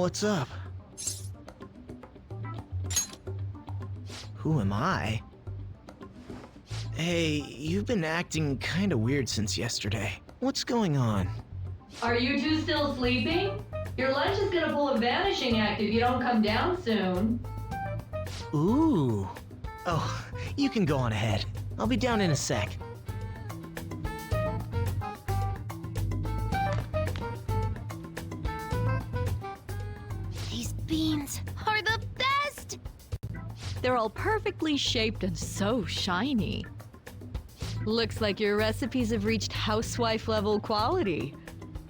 What's up? Who am I? Hey, you've been acting kinda weird since yesterday. What's going on? Are you two still sleeping? Your lunch is gonna pull a vanishing act if you don't come down soon. Ooh. Oh, you can go on ahead. I'll be down in a sec. These beans are the best! They're all perfectly shaped and so shiny. Looks like your recipes have reached housewife level quality.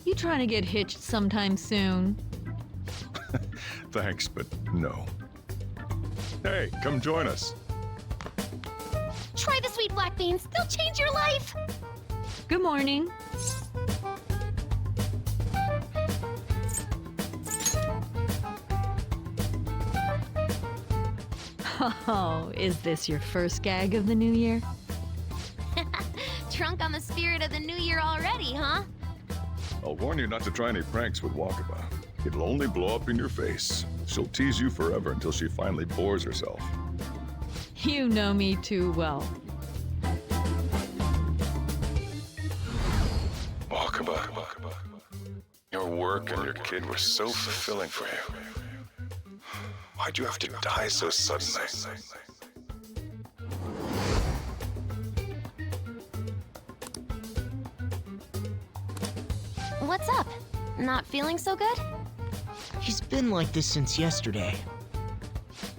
You trying to get hitched sometime soon? Thanks, but no. Hey, come join us. Try the sweet black beans, they'll change your life! Good morning. Oh, is this your first gag of the new year? Drunk on the spirit of the new year already, huh? I'll warn you not to try any pranks with Wakaba. It'll only blow up in your face. She'll tease you forever until she finally bores herself. You know me too well. Wakaba, your work and your kid were so fulfilling for you. Why'd you have to die so suddenly? What's up? Not feeling so good? He's been like this since yesterday.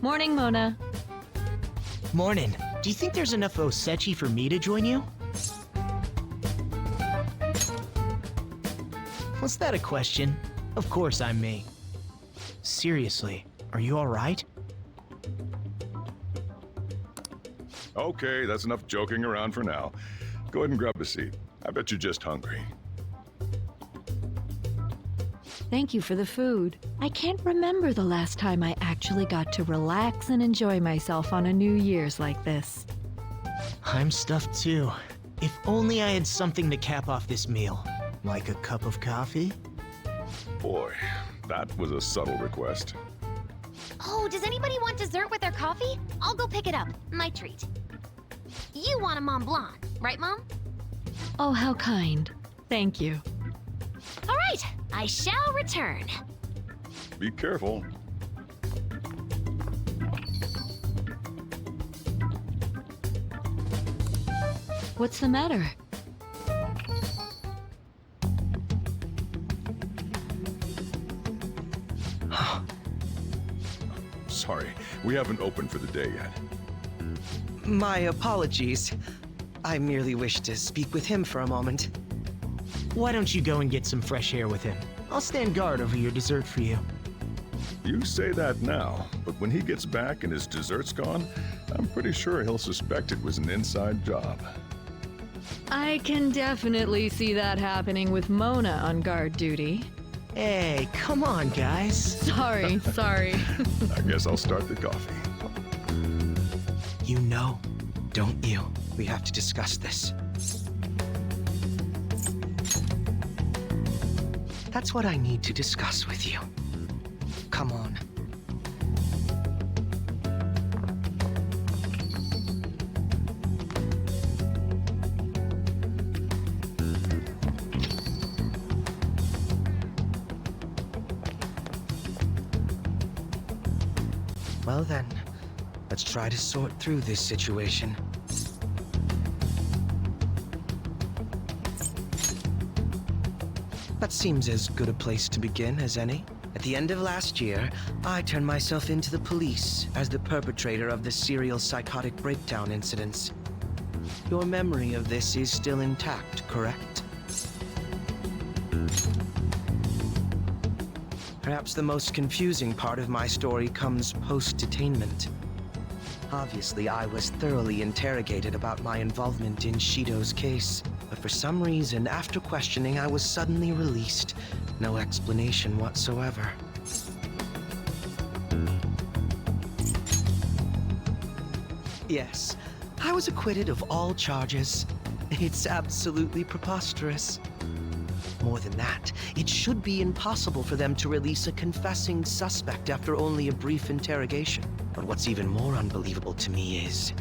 Morning, Mona. Morning. Do you think there's enough Osechi for me to join you? Was that a question? Of course I'm me. Seriously, are you alright? Okay, that's enough joking around for now. Go ahead and grab a seat. I bet you're just hungry. Thank you for the food. I can't remember the last time I actually got to relax and enjoy myself on a New Year's like this. I'm stuffed too. If only I had something to cap off this meal. Like a cup of coffee? Boy, that was a subtle request. Oh, does anybody want dessert with their coffee? I'll go pick it up. My treat. You want a Mont Blanc, right, Mom? Oh, how kind. Thank you. All right, I shall return. Be careful. What's the matter? Sorry, we haven't opened for the day yet. My apologies. I merely wish to speak with him for a moment. Why don't you go and get some fresh air with him? I'll stand guard over your dessert for you. You say that now, but when he gets back and his dessert's gone, I'm pretty sure he'll suspect it was an inside job. I can definitely see that happening with Mona on guard duty. Hey, come on, guys. Sorry. I guess I'll start the coffee. You know, don't you? We have to discuss this. That's what I need to discuss with you. Come on. Well then, let's try to sort through this situation. That seems as good a place to begin as any. At the end of last year, I turned myself into the police as the perpetrator of the serial psychotic breakdown incidents. Your memory of this is still intact, correct? Perhaps the most confusing part of my story comes post-detainment. Obviously, I was thoroughly interrogated about my involvement in Shido's case, but for some reason, after questioning, I was suddenly released. No explanation whatsoever. Yes, I was acquitted of all charges. It's absolutely preposterous. More than that, it should be impossible for them to release a confessing suspect after only a brief interrogation. But what's even more unbelievable to me is...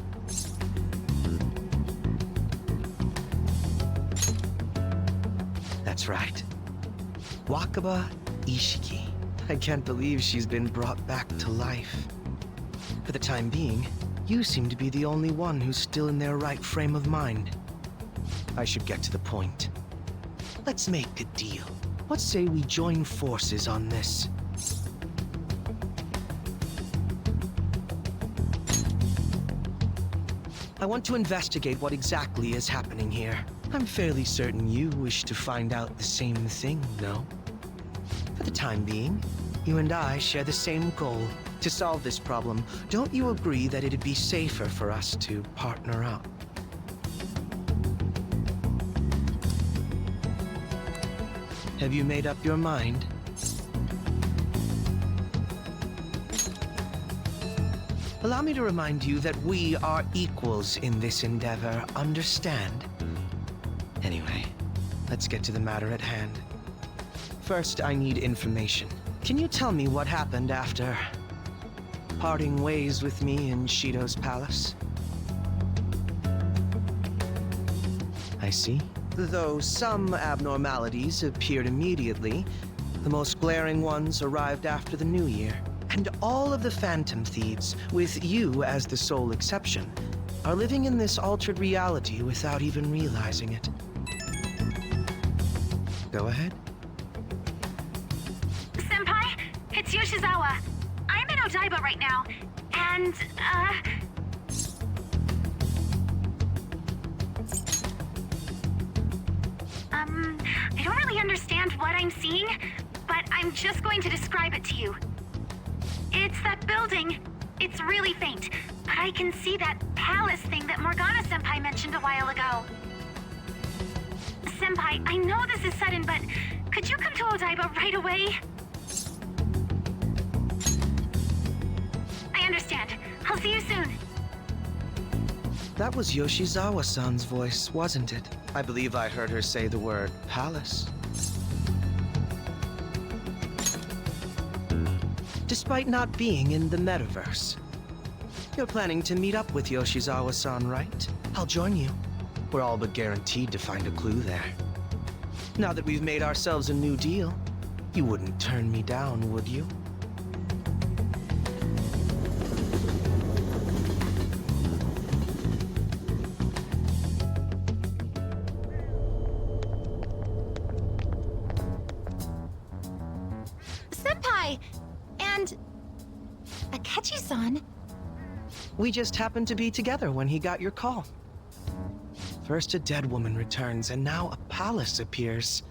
That's right. Wakaba Ishiki. I can't believe she's been brought back to life. For the time being, you seem to be the only one who's still in their right frame of mind. I should get to the point. Let's make a deal. What say we join forces on this? I want to investigate what exactly is happening here. I'm fairly certain you wish to find out the same thing, no? For the time being, you and I share the same goal. To solve this problem, don't you agree that it'd be safer for us to partner up? Have you made up your mind? Allow me to remind you that we are equals in this endeavor, understand? Anyway, let's get to the matter at hand. First, I need information. Can you tell me what happened after parting ways with me in Shido's palace? I see. Though some abnormalities appeared immediately, the most glaring ones arrived after the new year. And all of the Phantom Thieves, with you as the sole exception, are living in this altered reality without even realizing it. Go ahead. Senpai, it's Yoshizawa. I'm in Odaiba right now, and, I don't really understand what I'm seeing, but I'm just going to describe it to you. It's that building. It's really faint, but I can see that palace thing that Morgana-senpai mentioned a while ago. Senpai, I know this is sudden, but could you come to Odaiba right away? I understand. I'll see you soon. That was Yoshizawa-san's voice, wasn't it? I believe I heard her say the word palace. Despite not being in the metaverse. You're planning to meet up with Yoshizawa-san, right? I'll join you. We're all but guaranteed to find a clue there. Now that we've made ourselves a new deal, you wouldn't turn me down, would you? Senpai! And... Akechi-san? We just happened to be together when he got your call. First a dead woman returns, and now a palace appears.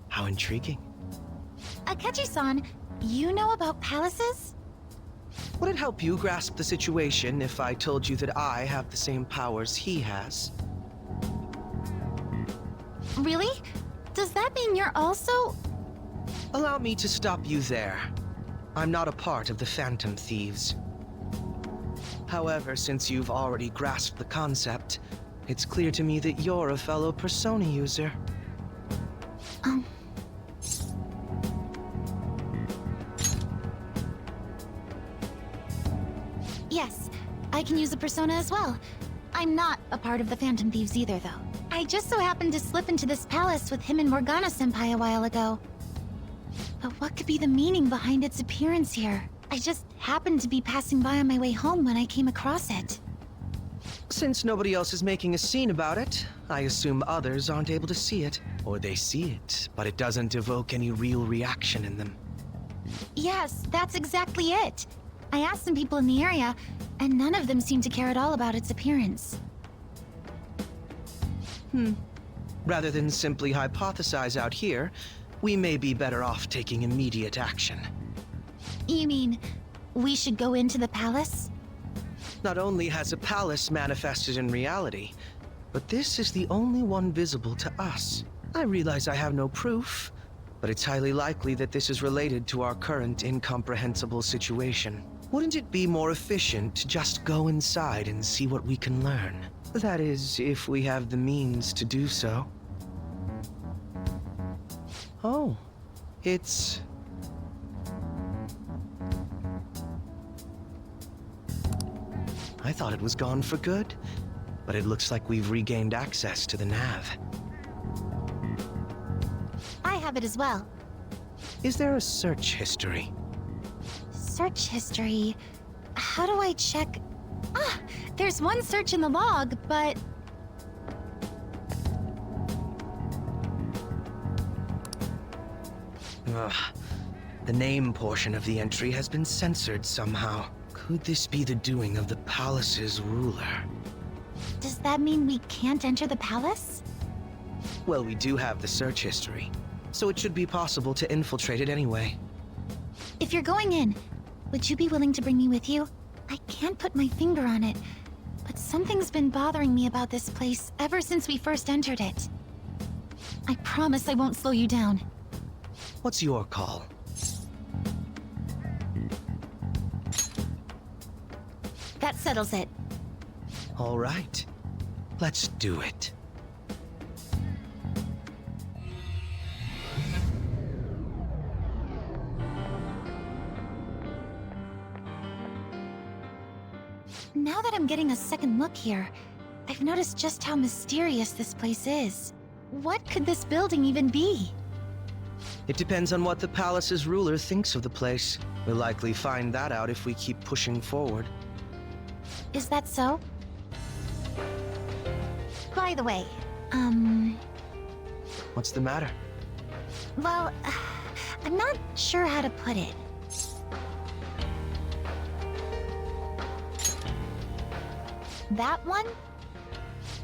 How intriguing. Akechi-san, you know about palaces? Would it help you grasp the situation if I told you that I have the same powers he has? Really? Does that mean you're also... Allow me to stop you there. I'm not a part of the Phantom Thieves. However, since you've already grasped the concept, it's clear to me that you're a fellow Persona user. Yes, I can use a persona as well. I'm not a part of the Phantom Thieves either, though. I just so happened to slip into this palace with him and Morgana-senpai a while ago. But what could be the meaning behind its appearance here? I just happened to be passing by on my way home when I came across it. Since nobody else is making a scene about it, I assume others aren't able to see it. Or they see it, but it doesn't evoke any real reaction in them. Yes, that's exactly it. I asked some people in the area, and none of them seemed to care at all about its appearance. Rather than simply hypothesize out here, we may be better off taking immediate action. You mean, we should go into the palace? Not only has a palace manifested in reality, but this is the only one visible to us. I realize I have no proof, but it's highly likely that this is related to our current incomprehensible situation. Wouldn't it be more efficient to just go inside and see what we can learn? That is, if we have the means to do so. Oh, it's... I thought it was gone for good, but it looks like we've regained access to the nav. I have it as well. Is there a search history? Search history. How do I check? Ah, there's one search in the log, but... Ugh. The name portion of the entry has been censored somehow. Could this be the doing of the palace's ruler? Does that mean we can't enter the palace? Well, we do have the search history, so it should be possible to infiltrate it anyway. If you're going in, would you be willing to bring me with you? I can't put my finger on it, but something's been bothering me about this place ever since we first entered it. I promise I won't slow you down. What's your call? That settles it. All right. Let's do it. Now that I'm getting a second look here, I've noticed just how mysterious this place is. What could this building even be? It depends on what the palace's ruler thinks of the place. We'll likely find that out if we keep pushing forward. Is that so? By the way, What's the matter? well, I'm not sure how to put it. That one?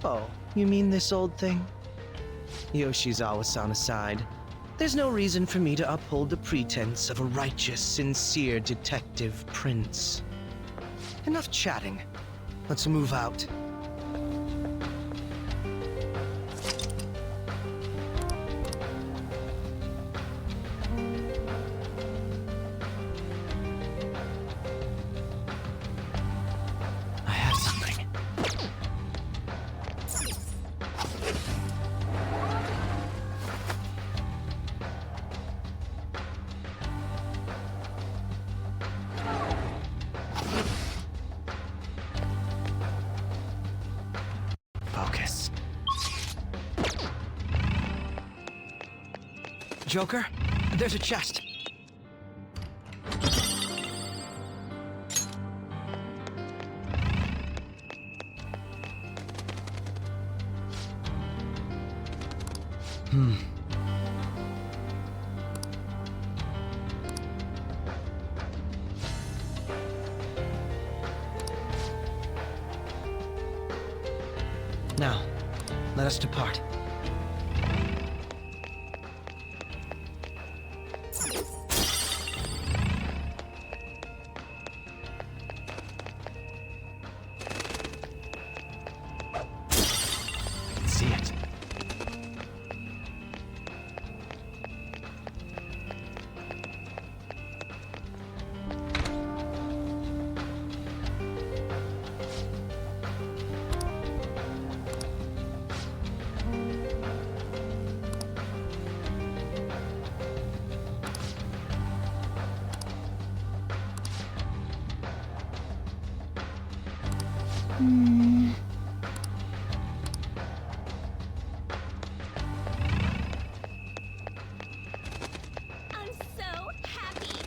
Oh, you mean this old thing? Yoshizawa-san aside, there's no reason for me to uphold the pretense of a righteous, sincere detective prince. Enough chatting. Let's move out. I have something. Focus. Joker, there's a chest. Now, let us depart. I can see it. I'm so happy.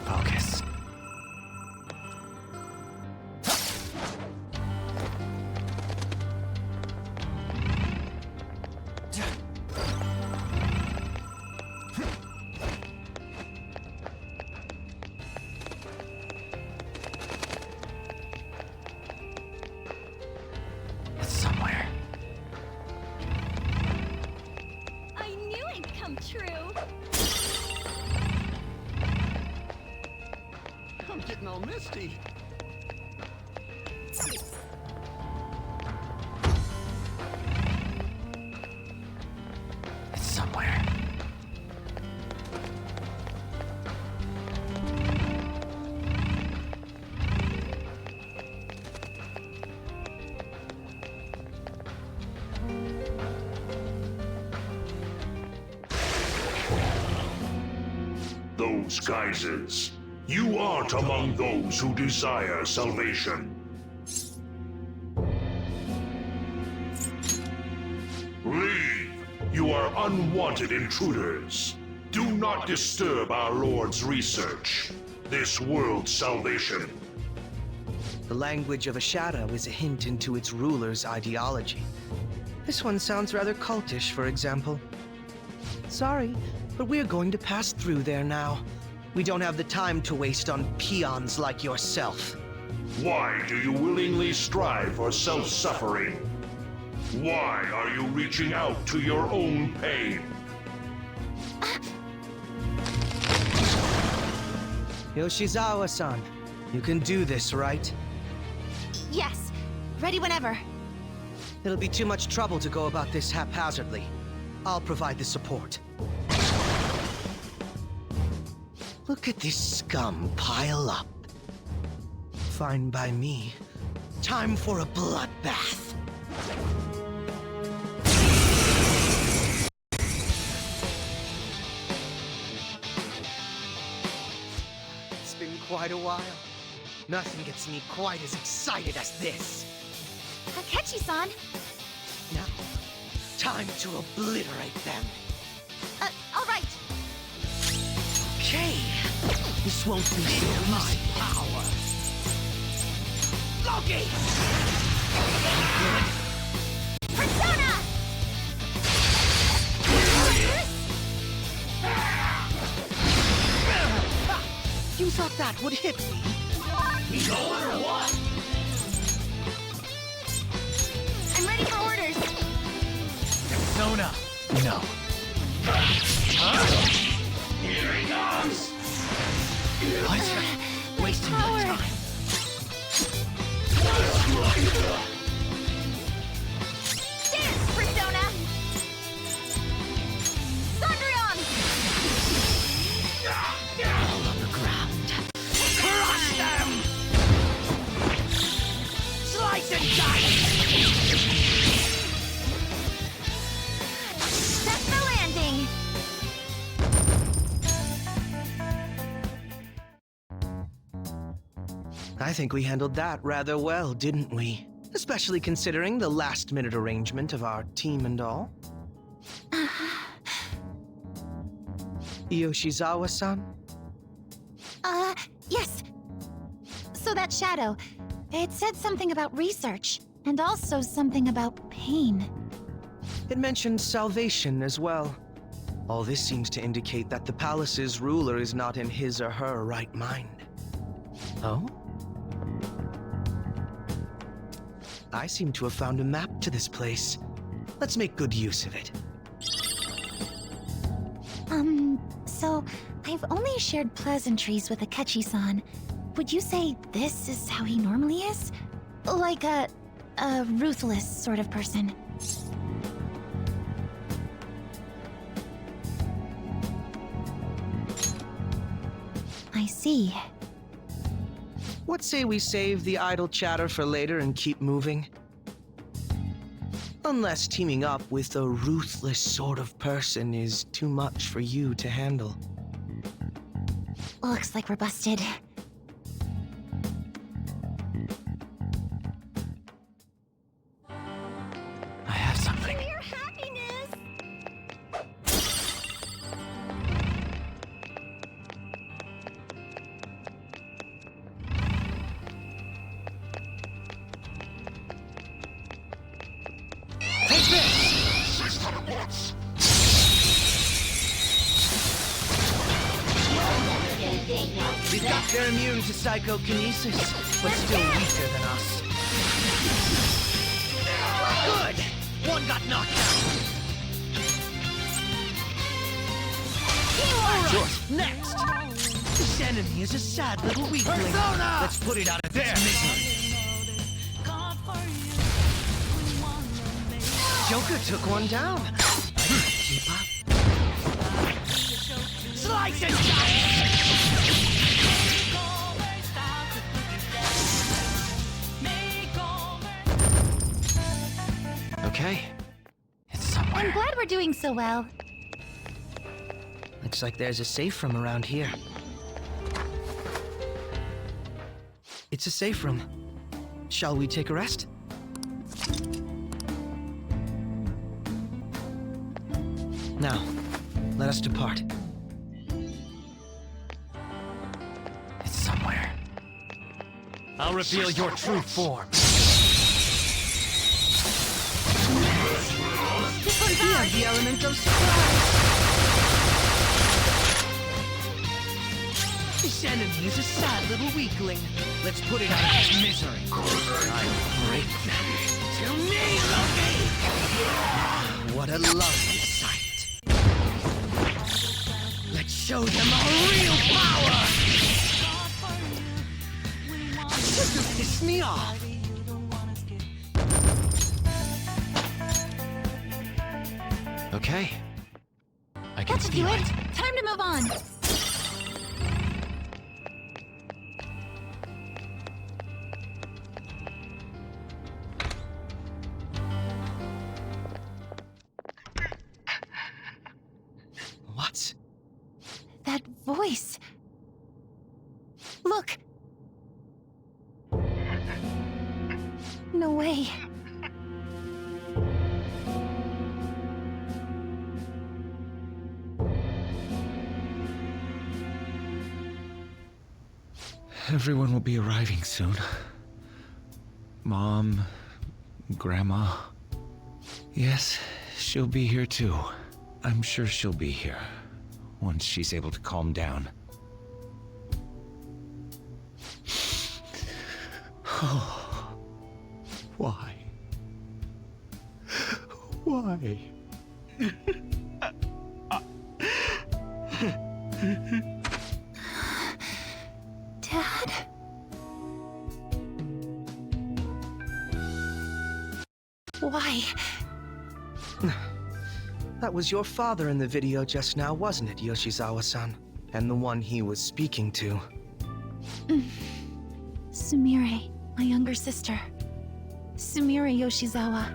Focus. It's somewhere. I knew it'd come true. I'm getting all misty. It's somewhere. those geysers. You aren't among those who desire salvation. Leave! You are unwanted intruders. Do not disturb our Lord's research. This world's salvation. The language of a shadow is a hint into its ruler's ideology. This one sounds rather cultish, for example. Sorry, but we're going to pass through there now. We don't have the time to waste on peons like yourself. Why do you willingly strive for self-suffering? Why are you reaching out to your own pain? Yoshizawa-san, you can do this, right? Yes, ready whenever. It'll be too much trouble to go about this haphazardly. I'll provide the support. Look at this scum pile up. Fine by me. Time for a bloodbath. It's been quite a while. Nothing gets me quite as excited as this. Akechi-san! Now, time to obliterate them. All right. Okay. This won't be so easy. Power. Loki! Persona! You thought that would hit me? I'm ready for orders. Persona! No. Here he comes! What? Wasting my Power. time. Dance, Persona! Cendrillon! All on the ground. Crush them! Slice and dice! That's the landing! I think we handled that rather well, didn't we? Especially considering the last-minute arrangement of our team and all. Yoshizawa-san? Yes. So that shadow, it said something about research, and also something about pain. It mentioned salvation as well. All this seems to indicate that the palace's ruler is not in his or her right mind. Oh? I seem to have found a map to this place. Let's make good use of it. So I've only shared pleasantries with Akechi-san. Would you say this is how he normally is? Like a ruthless sort of person? I see. What say we save the idle chatter for later and keep moving? Unless teaming up with a ruthless sort of person is too much for you to handle. Looks like we're busted. I have something. Your happiness! Take this! We've got they're immune to psychokinesis, but still weaker than us. Good! One got knocked out. Sure. Next! This enemy is a sad little weakling. Persona! Let's put it out of its misery. Joker took one down. I can't keep up. Slice and dice! Okay. It's somewhere. I'm glad we're doing so well. A Looks like there's a safe room around here. It's a safe room. Shall we take a rest? Now, let us depart. It's somewhere. I'll reveal your true form. This one's ours! The element of surprise! This enemy is a sad little weakling. Let's put it out of its misery. I'm great. To me, Loki! What a lovely sight. Let's show them our real power! Just piss me off! Okay. I can Let's steal do it! it. Time to move on! What? That voice. Look! No way. Everyone will be arriving soon. Mom, Grandma. Yes, she'll be here too. I'm sure she'll be here once she's able to calm down. Oh, why? Why? Dad? Why? That was your father in the video just now, wasn't it, Yoshizawa-san? And the one he was speaking to. Sumire, my younger sister. Sumire Yoshizawa.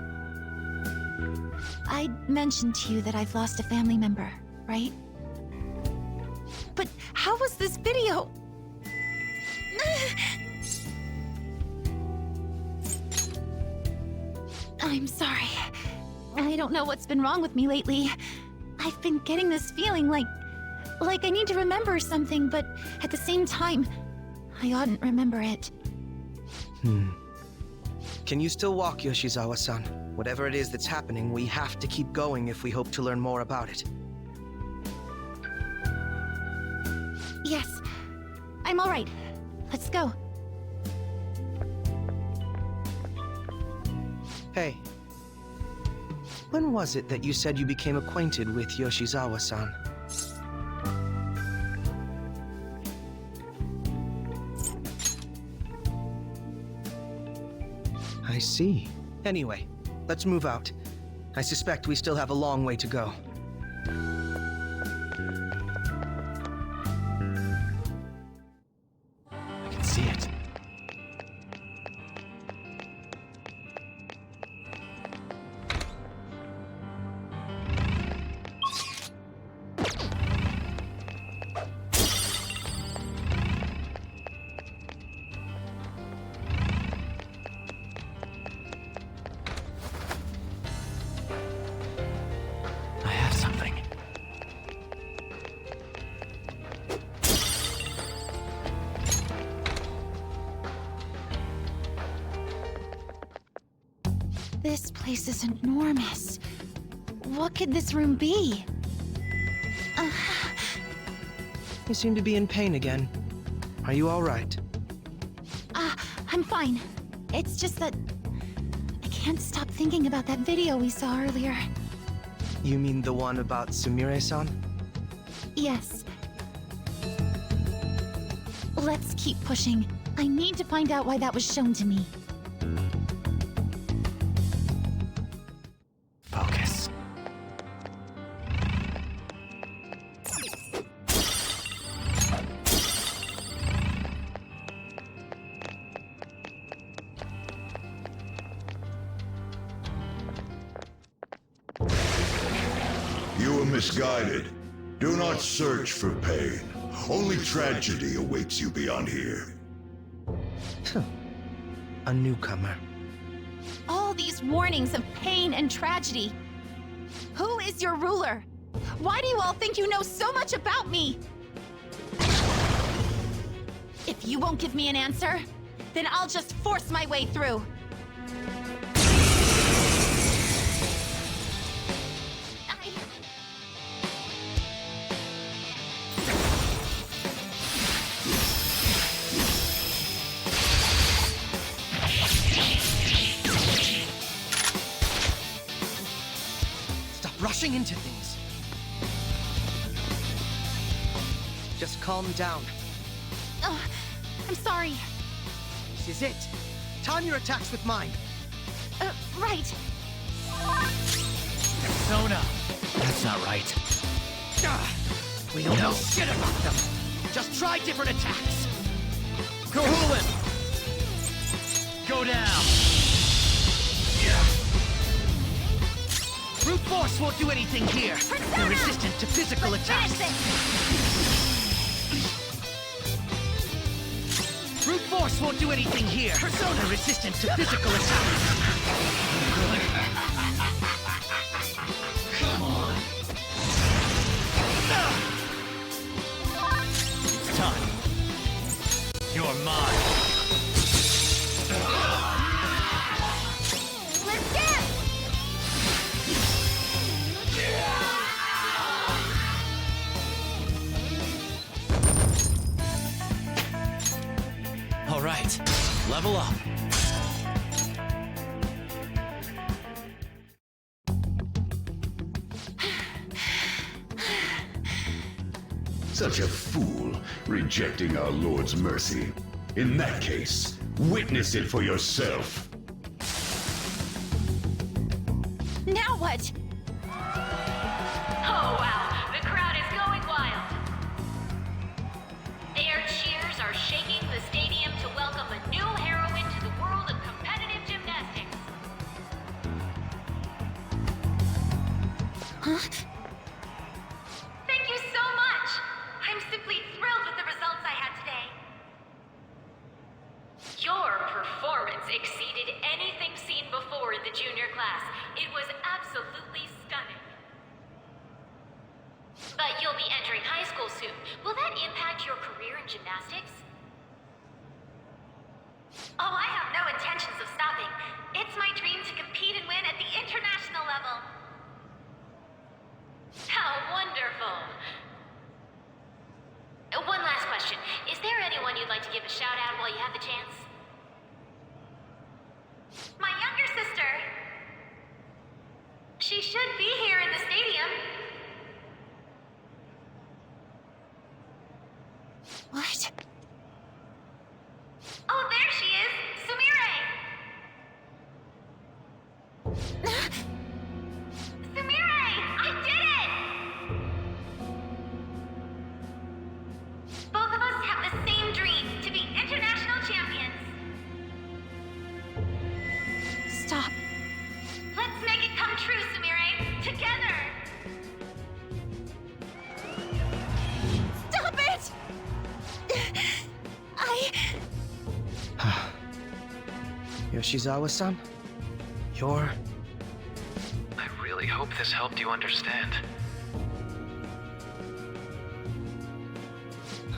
I mentioned to you that I've lost a family member, right? But how was this video? I'm sorry. I don't know what's been wrong with me lately. I've been getting this feeling like I need to remember something, but at the same time, I oughtn't remember it. Can you still walk, Yoshizawa-san? Whatever it is that's happening, we have to keep going if we hope to learn more about it. Yes. I'm all right. Let's go. Hey. When was it that you said you became acquainted with Yoshizawa-san? I see. Anyway, let's move out. I suspect we still have a long way to go. I can see it. I have something. This place is enormous. What could this room be? You seem to be in pain again. Are you all right? I'm fine. It's just that I can't stop thinking about that video we saw earlier. You mean the one about Sumire-san? Yes. Let's keep pushing. I need to find out why that was shown to me. Focus. You were misguided. Do not search for pain. Only tragedy awaits you beyond here. A newcomer. All these warnings of pain and tragedy. Who is your ruler? Why do you all think you know so much about me? If you won't give me an answer, then I'll just force my way through. Rushing into things. Just calm down. I'm sorry. This is it. Time your attacks with mine. Right. Persona! That's not right. We don't know shit about them. Just try different attacks. Koholin! Go down! Brute force won't do anything here. They're resistant to physical attacks. Brute force won't do anything here. Persona resistant to physical attacks. Come on. It's time. You're mine. Let's dance! All right, level up. Such a fool, rejecting our Lord's mercy. In that case, witness it for yourself. Now what? Oh wow, the crowd is going wild. Their cheers are shaking the stadium to welcome a new heroine to the world of competitive gymnastics. Huh? Thank you so much! I'm simply thrilled with the results I had today. Your performance exceeded anything seen before in the junior class. It was absolutely stunning. But you'll be entering high school soon. Will that impact your career in gymnastics? Oh, I have no intentions of stopping. It's my dream to compete and win at the international level. How wonderful. One last question. Is there anyone you'd like to give a shout out while you have the chance? My younger sister. She should be here in the stadium. What? Oh, there she is! Sumire! Sumire! I did it! Both of us have the same dream, to be international champions. Stop. Let's make it come true, Sumire! Together! Stop it! Yoshizawa-san? You're... I really hope this helped you understand.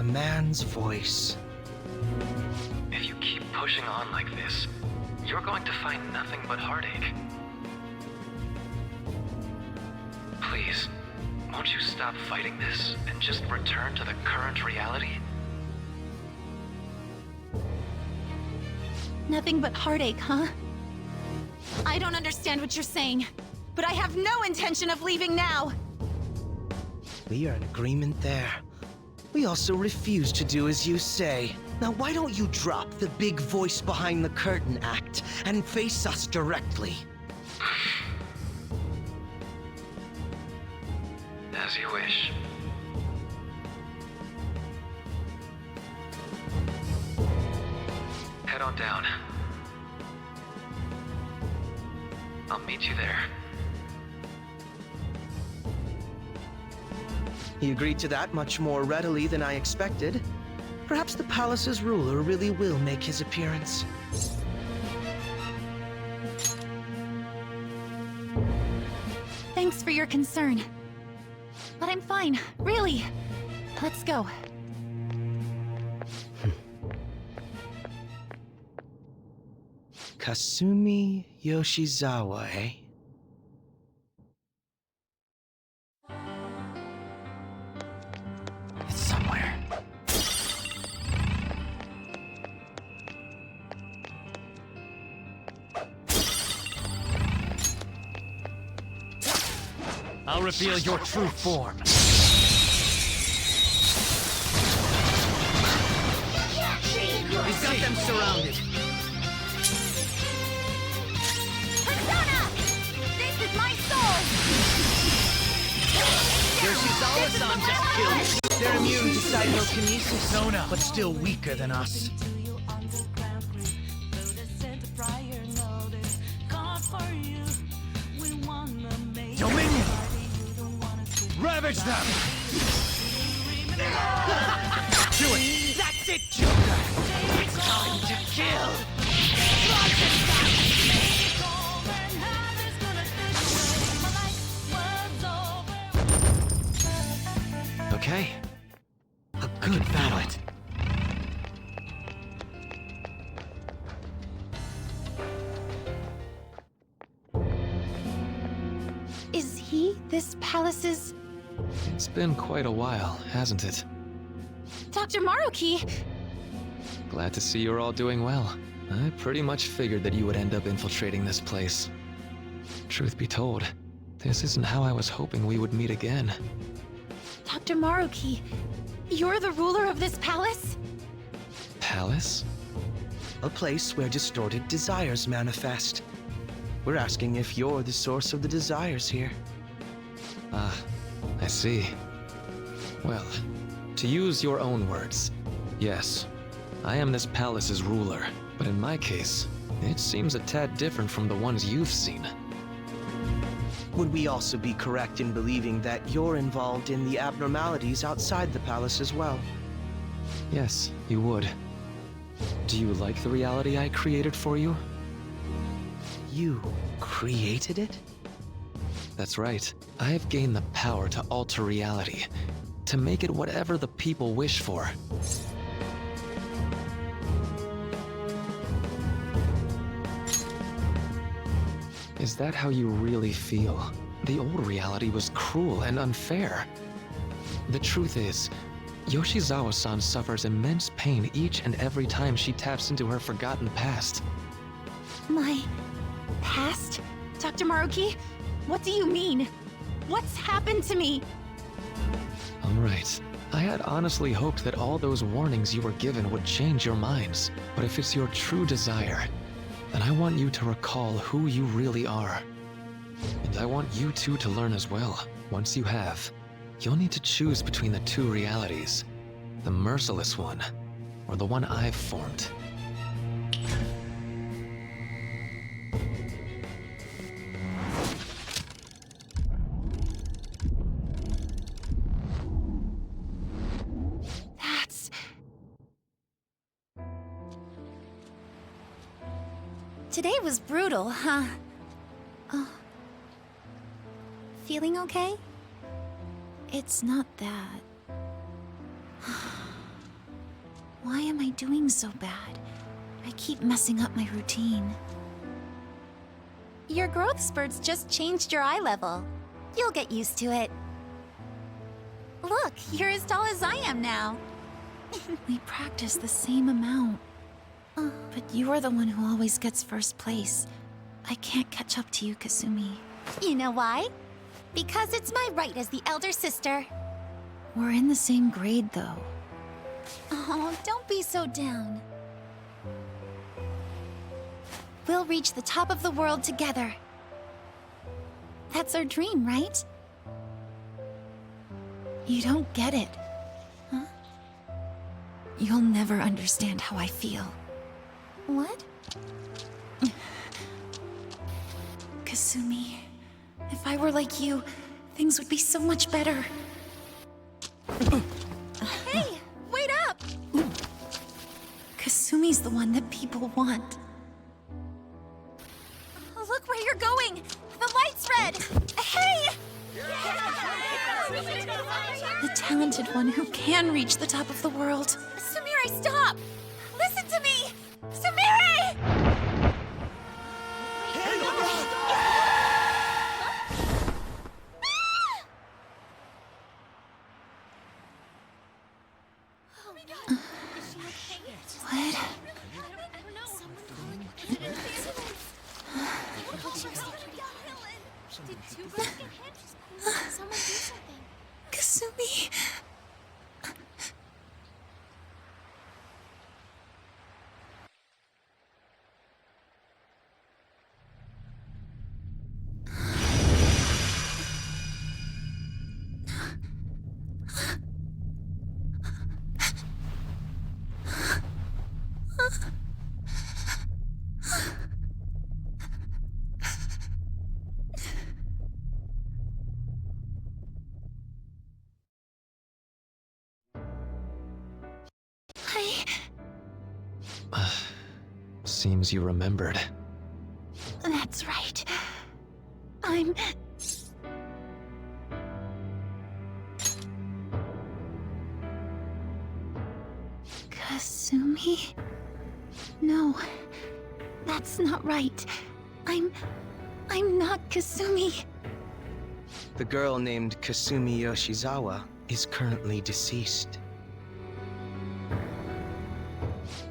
a man's voice. If you keep pushing on like this, you're going to find nothing but heartache. Please, won't you stop fighting this and just return to the current reality? Nothing but heartache, huh? I don't understand what you're saying, but I have no intention of leaving now! We are in agreement there. We also refuse to do as you say. Now why don't you drop the big voice behind the curtain act and face us directly? As you wish. Head on down. I'll meet you there. He agreed to that much more readily than I expected. Perhaps the palace's ruler really will make his appearance. Thanks for your concern. But I'm fine, really. Let's go. Kasumi Yoshizawa, eh? It's somewhere. I'll reveal your true form. He's got them surrounded. Persona! This is my soul! Yoshizawa-san just killed you. They're immune to psychokinesis. Persona, but still weaker than us. Dominion! Ravage them! Do it! That's it, Joker! It's time to kill! Okay. A good battle. Is he this palace's... It's been quite a while, hasn't it? Dr. Maruki? Glad to see you're all doing well. I pretty much figured that you would end up infiltrating this place. Truth be told, this isn't how I was hoping we would meet again. Dr. Maruki, you're the ruler of this palace? Palace? A place where distorted desires manifest. We're asking if you're the source of the desires here. Ah, I see. Well, to use your own words, yes, I am this palace's ruler, but in my case, it seems a tad different from the ones you've seen. Would we also be correct in believing that you're involved in the abnormalities outside the palace as well? Yes, you would. Do you like the reality I created for you? You created it? That's right. I have gained the power to alter reality, to make it whatever the people wish for. Is that how you really feel? The old reality was cruel and unfair. The truth is, Yoshizawa-san suffers immense pain each and every time she taps into her forgotten past. My... past? Dr. Maruki? What do you mean? What's happened to me? Alright. I had honestly hoped that all those warnings you were given would change your minds. But if it's your true desire, then I want you to recall who you really are. And I want you two to learn as well. Once you have, you'll need to choose between the two realities. The merciless one, or the one I've formed. Today was brutal, huh? Oh. Feeling okay? It's not that. Why am I doing so bad? I keep messing up my routine. Your growth spurts just changed your eye level. You'll get used to it. Look, you're as tall as I am now. We practice the same amount. But you are the one who always gets first place. I can't catch up to you, Kasumi. You know why? Because it's my right as the elder sister. We're in the same grade, though. Oh, don't be so down. We'll reach the top of the world together. That's our dream, right? You don't get it. Huh? You'll never understand how I feel. What? Kasumi, if I were like you, things would be so much better. Hey, wait up! Kasumi's the one that people want. Look where you're going! The light's red! Hey! The talented one who can reach the top of the world. Sumire, stop! Listen to me! Sumire! What? Kasumi. Seems you remembered. That's right. I'm... Kasumi? No, that's not right. I'm not Kasumi. The girl named Kasumi Yoshizawa is currently deceased.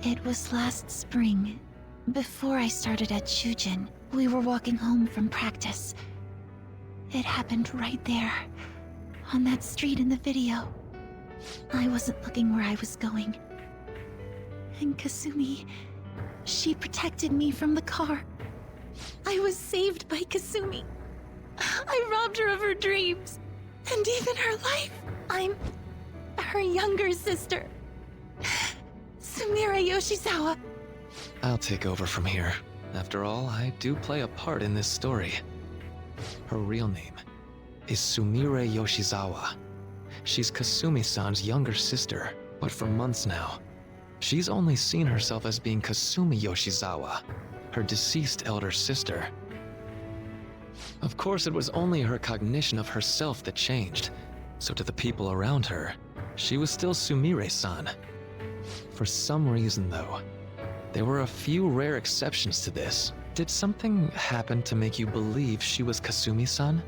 It was last spring. Before I started at Shujin, we were walking home from practice. It happened right there, on that street in the video. I wasn't looking where I was going. And Kasumi, she protected me from the car. I was saved by Kasumi. I robbed her of her dreams, and even her life. I'm her younger sister, Sumire Yoshizawa. I'll take over from here. After all, I do play a part in this story. Her real name is Sumire Yoshizawa. She's Kasumi-san's younger sister, but for months now, she's only seen herself as being Kasumi Yoshizawa, her deceased elder sister. Of course, it was only her cognition of herself that changed, so to the people around her, she was still Sumire-san. For some reason, though, there were a few rare exceptions to this. Did something happen to make you believe she was Kasumi-san?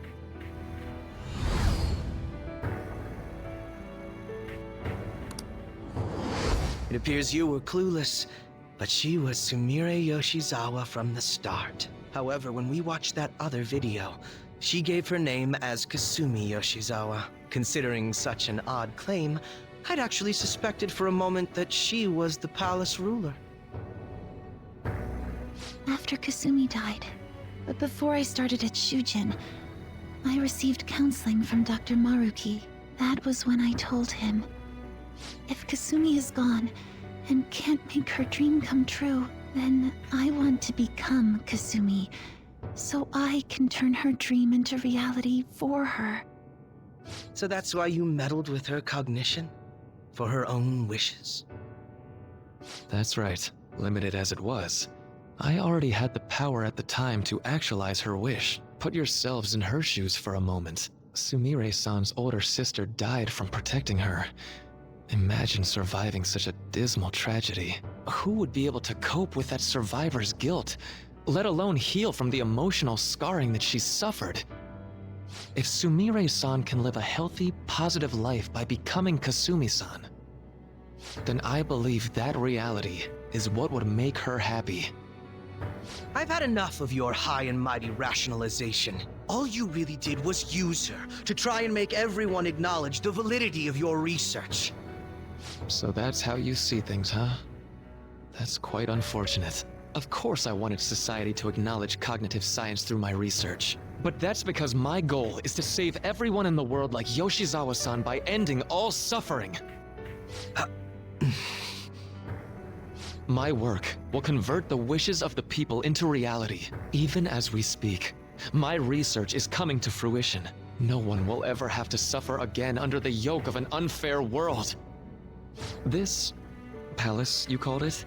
It appears you were clueless, but she was Sumire Yoshizawa from the start. However, when we watched that other video, she gave her name as Kasumi Yoshizawa. Considering such an odd claim, I'd actually suspected for a moment that she was the palace ruler. After Kasumi died, but before I started at Shujin, I received counseling from Dr. Maruki. That was when I told him, if Kasumi is gone and can't make her dream come true, then I want to become Kasumi, so I can turn her dream into reality for her. So that's why you meddled with her cognition? For her own wishes? That's right. Limited as it was, I already had the power at the time to actualize her wish. Put yourselves in her shoes for a moment. Sumire-san's older sister died from protecting her. Imagine surviving such a dismal tragedy. Who would be able to cope with that survivor's guilt, let alone heal from the emotional scarring that she's suffered? If Sumire-san can live a healthy, positive life by becoming Kasumi-san, then I believe that reality is what would make her happy. I've had enough of your high and mighty rationalization. All you really did was use her to try and make everyone acknowledge the validity of your research. So that's how you see things, huh? That's quite unfortunate. Of course I wanted society to acknowledge cognitive science through my research. But that's because my goal is to save everyone in the world like Yoshizawa-san by ending all suffering. My work will convert the wishes of the people into reality, even as we speak. My research is coming to fruition. No one will ever have to suffer again under the yoke of an unfair world. This palace, you called it?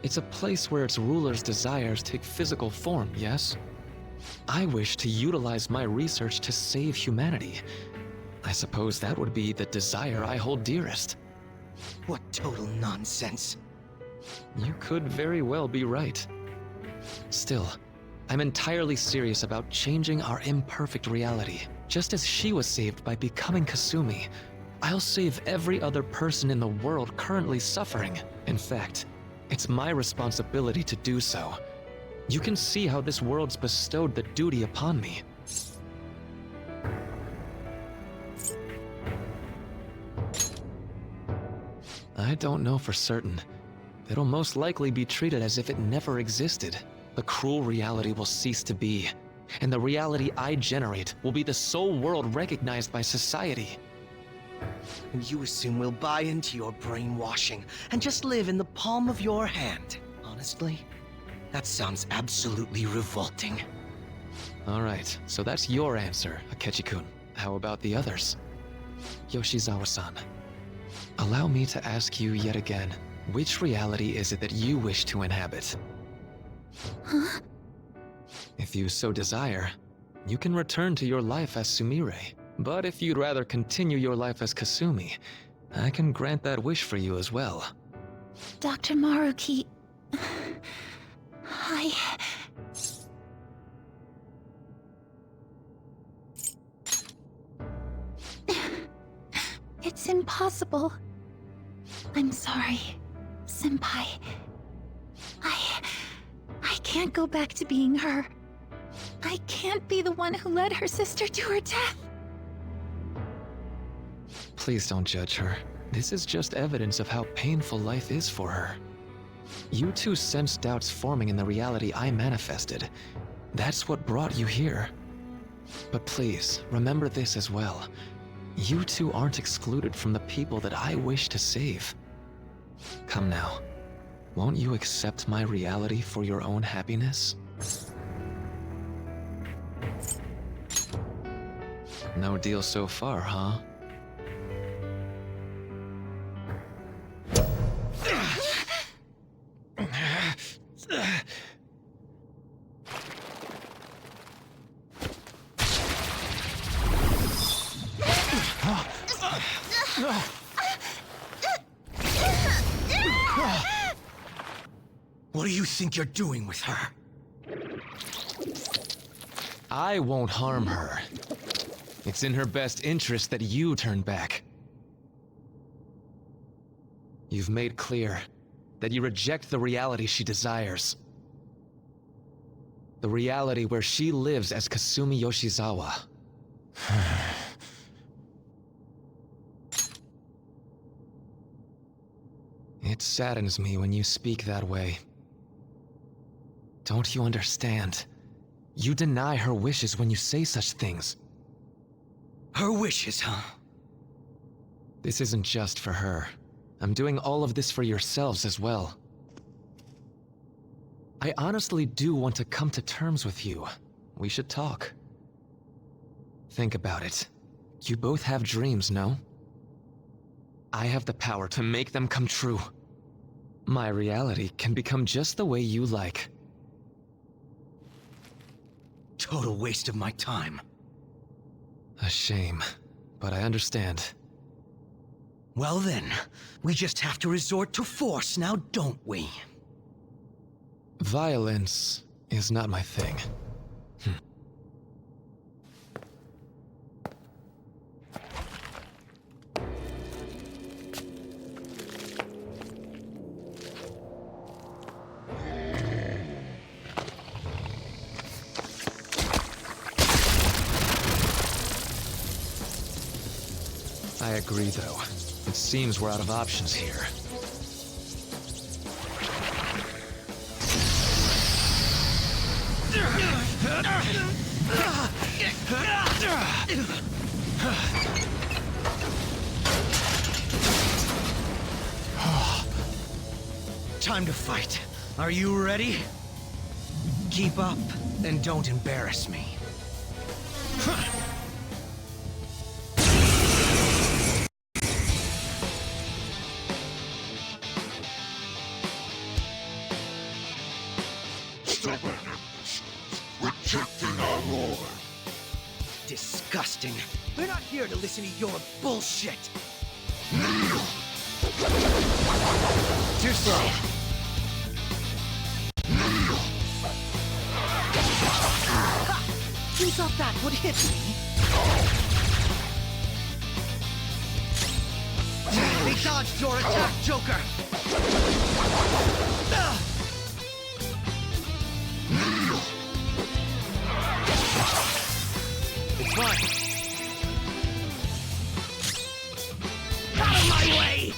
It's a place where its ruler's desires take physical form, yes? I wish to utilize my research to save humanity. I suppose that would be the desire I hold dearest. What total nonsense. You could very well be right. Still, I'm entirely serious about changing our imperfect reality. Just as she was saved by becoming Kasumi, I'll save every other person in the world currently suffering. In fact, it's my responsibility to do so. You can see how this world's bestowed the duty upon me. I don't know for certain. It'll most likely be treated as if it never existed. The cruel reality will cease to be, and the reality I generate will be the sole world recognized by society. And you assume we'll buy into your brainwashing and just live in the palm of your hand. Honestly, that sounds absolutely revolting. All right, so that's your answer, Akechi-kun. How about the others? Yoshizawa-san, allow me to ask you yet again, which reality is it that you wish to inhabit? Huh? If you so desire, you can return to your life as Sumire. But if you'd rather continue your life as Kasumi, I can grant that wish for you as well. Dr. Maruki... It's impossible. I'm sorry, Senpai. I can't go back to being her. I can't be the one who led her sister to her death. Please don't judge her. This is just evidence of how painful life is for her. You two sensed doubts forming in the reality I manifested. That's what brought you here. But please, remember this as well. You two aren't excluded from the people that I wish to save. Come now. Won't you accept my reality for your own happiness? No deal so far, huh? What do you think you're doing with her? I won't harm her. It's in her best interest that you turn back. You've made clear that you reject the reality she desires. The reality where she lives as Kasumi Yoshizawa. It saddens me when you speak that way. Don't you understand? You deny her wishes when you say such things. Her wishes, huh? This isn't just for her. I'm doing all of this for yourselves as well. I honestly do want to come to terms with you. We should talk. Think about it. You both have dreams, no? I have the power to make them come true. My reality can become just the way you like. Total waste of my time. A shame, but I understand. Well then, we just have to resort to force now, don't we? Violence is not my thing. I agree, though. It seems we're out of options here. Time to fight. Are you ready? Keep up, and don't embarrass me. more. Disgusting. We're not here to listen to your bullshit. Too slow. You thought that would hit me? They dodged your attack, Joker! It's fine. Out of my way!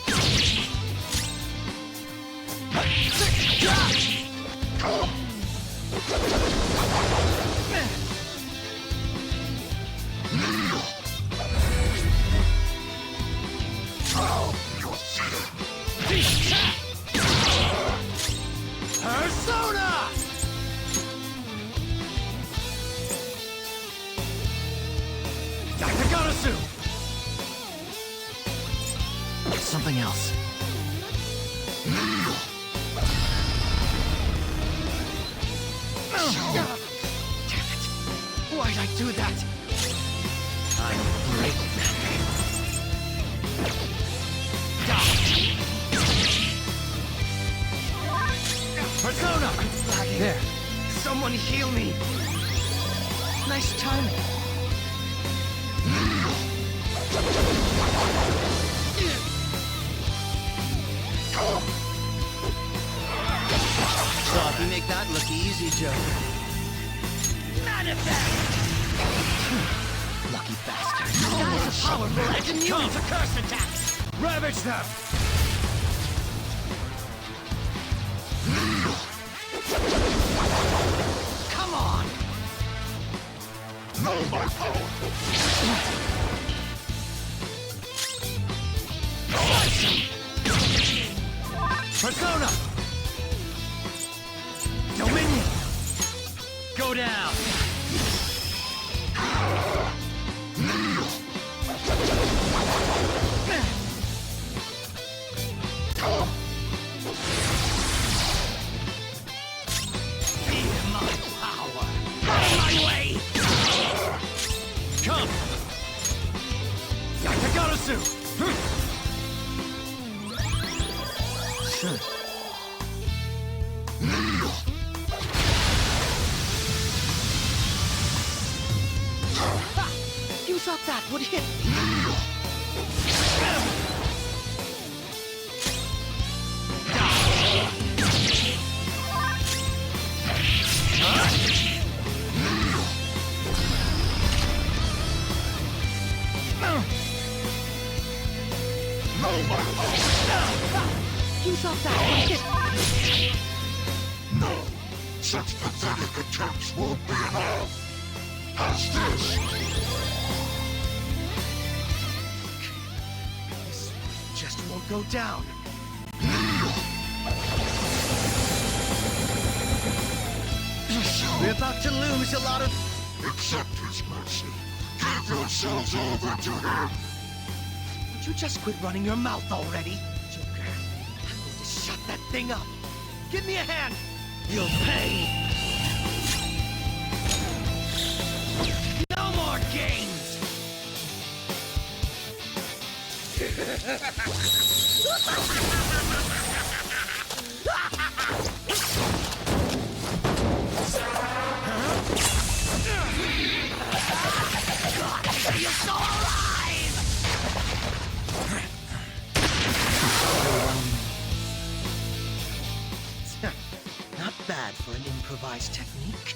Persona! Takagarasu! Something else. Damn it! Why'd I do that? I'm breakman. Persona! There. Someone heal me! Nice timing. Thought you make that look easy, Joe. Manifest! Lucky bastard. That is a powerful and immune to curse attacks! Ravage them! Come on! Know my power. Persona! Dominion! Go down! Feel my power! Out of my way! Come! Yakagarasu! You thought that would hit me? You thought that would hit me? No, such pathetic attempts won't be enough. How's this? This just won't go down. We're about to lose a lot of... Accept his mercy. Give yourselves over to him. Would you just quit running your mouth already? Joker, I'm going to shut that thing up. Give me a hand. You'll pay! No more games! You're so alive! Not bad for an improvised technique.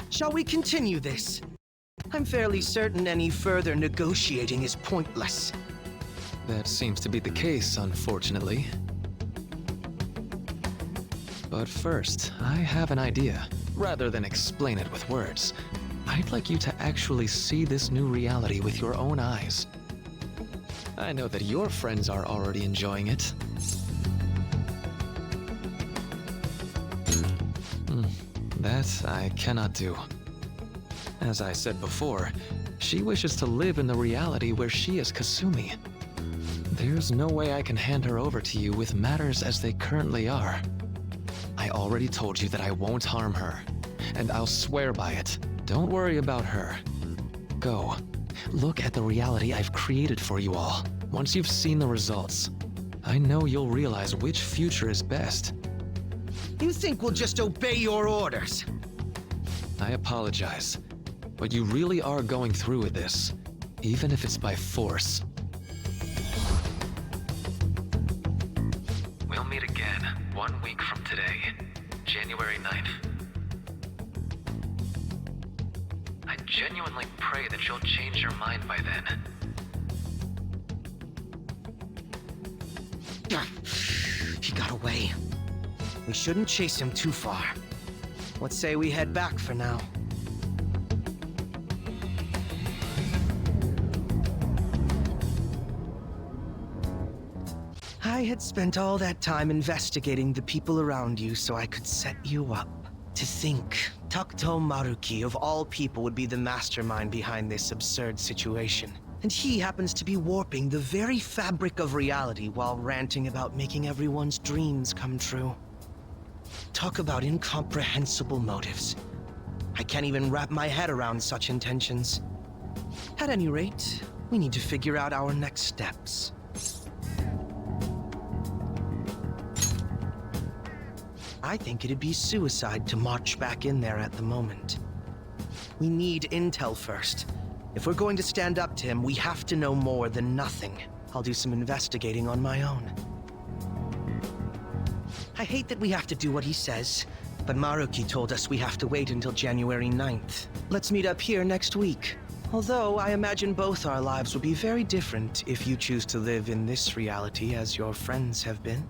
Shall we continue this? I'm fairly certain any further negotiating is pointless. That seems to be the case, unfortunately. But first, I have an idea. Rather than explain it with words, I'd like you to actually see this new reality with your own eyes. I know that your friends are already enjoying it. That I cannot do. As I said before, she wishes to live in the reality where she is Kasumi. There's no way I can hand her over to you with matters as they currently are. I already told you that I won't harm her, and I'll swear by it. Don't worry about her. Go. Look at the reality I've created for you all. Once you've seen the results, I know you'll realize which future is best. You think we'll just obey your orders? I apologize, but you really are going through with this, even if it's by force. We'll meet again 1 week from today, January 9th. I genuinely pray that you'll change your mind by then. He got away. We shouldn't chase him too far. Let's say we head back for now. I had spent all that time investigating the people around you so I could set you up. To think, Takuto Maruki of all people would be the mastermind behind this absurd situation. And he happens to be warping the very fabric of reality while ranting about making everyone's dreams come true. Talk about incomprehensible motives. I can't even wrap my head around such intentions. At any rate, we need to figure out our next steps. I think it'd be suicide to march back in there at the moment. We need intel first. If we're going to stand up to him, we have to know more than nothing. I'll do some investigating on my own. I hate that we have to do what he says, but Maruki told us we have to wait until January 9th. Let's meet up here next week. Although I imagine both our lives will be very different if you choose to live in this reality as your friends have been.